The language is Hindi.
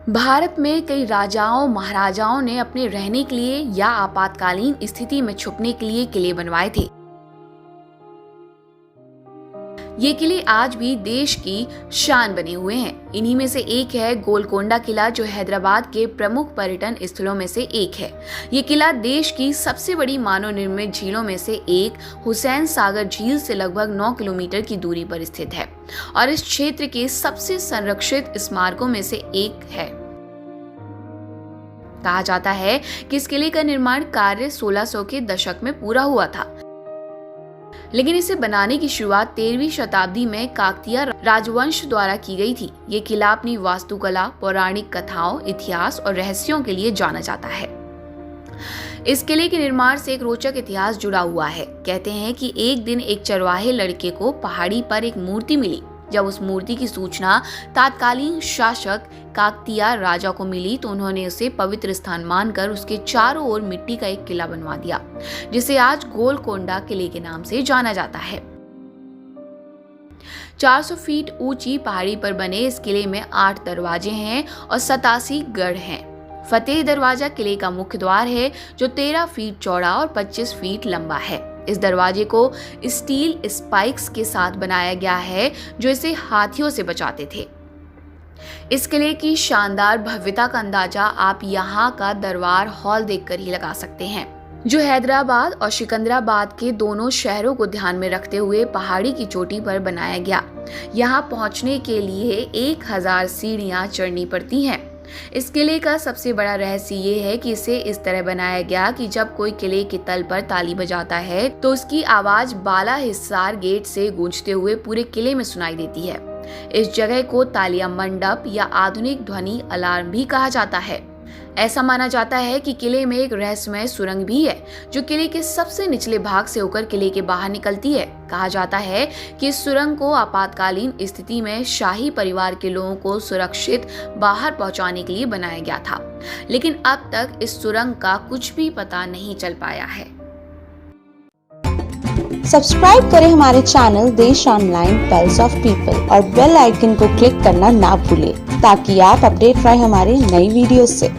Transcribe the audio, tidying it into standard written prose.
भारत में कई राजाओं महाराजाओं ने अपने रहने के लिए या आपातकालीन स्थिति में छुपने के लिए किले बनवाए थे। ये किले आज भी देश की शान बने हुए हैं। इन्हीं में से एक है गोलकोंडा किला, जो हैदराबाद के प्रमुख पर्यटन स्थलों में से एक है। ये किला देश की सबसे बड़ी मानव निर्मित झीलों में से एक हुसैन सागर झील से लगभग 9 किलोमीटर की दूरी पर स्थित है और इस क्षेत्र के सबसे संरक्षित स्मारकों में से एक है। कहा जाता है कि इस किले का निर्माण कार्य 1600 के दशक में पूरा हुआ था, लेकिन इसे बनाने की शुरुआत 13वीं शताब्दी में काकतीय राजवंश द्वारा की गई थी। ये किला अपनी वास्तुकला, पौराणिक कथाओं, इतिहास और रहस्यों के लिए जाना जाता है। इस किले के निर्माण से एक रोचक इतिहास जुड़ा हुआ है। कहते हैं कि एक दिन एक चरवाहे लड़के को पहाड़ी पर एक मूर्ति मिली। जब उस मूर्ति की सूचना तत्कालीन शासक काकतीय राजा को मिली तो उन्होंने उसे पवित्र स्थान मानकर उसके चारों ओर मिट्टी का एक किला बनवा दिया, जिसे आज गोलकोंडा किले के नाम से जाना जाता है। 400 फीट ऊंची पहाड़ी पर बने इस किले में 8 दरवाजे हैं और 87 गढ़ हैं। फतेह दरवाजा किले का मुख्य द्वार है, जो 13 फीट चौड़ा और 25 फीट लंबा है। इस दरवाजे को स्टील स्पाइक्स के साथ बनाया गया है, जो इसे हाथियों से बचाते थे। इस किले की शानदार भव्यता का अंदाजा आप यहाँ का दरबार हॉल देखकर ही लगा सकते हैं, जो हैदराबाद और सिकंदराबाद के दोनों शहरों को ध्यान में रखते हुए पहाड़ी की चोटी पर बनाया गया। यहाँ पहुँचने के लिए 1000 सीढ़ियाँ चढ़नी पड़ती हैं। इस किले का सबसे बड़ा रहस्य ये है कि इसे इस तरह बनाया गया कि जब कोई किले के तल पर ताली बजाता है तो उसकी आवाज बाला हिसार गेट से गूंजते हुए पूरे किले में सुनाई देती है। इस जगह को तालिया मंडप या आधुनिक ध्वनि अलार्म भी कहा जाता है। ऐसा माना जाता है कि किले में एक रहस्यमय सुरंग भी है, जो किले के सबसे निचले भाग से होकर किले के बाहर निकलती है। कहा जाता है कि इस सुरंग को आपातकालीन स्थिति में शाही परिवार के लोगों को सुरक्षित बाहर पहुंचाने के लिए बनाया गया था, लेकिन अब तक इस सुरंग का कुछ भी पता नहीं चल पाया है। सब्सक्राइब करें हमारे चैनल देश ऑनलाइन पल्स ऑफ पीपल और बेल आइकन को क्लिक करना ना भूलें, ताकि आप अपडेट रहे हमारे नई वीडियो से।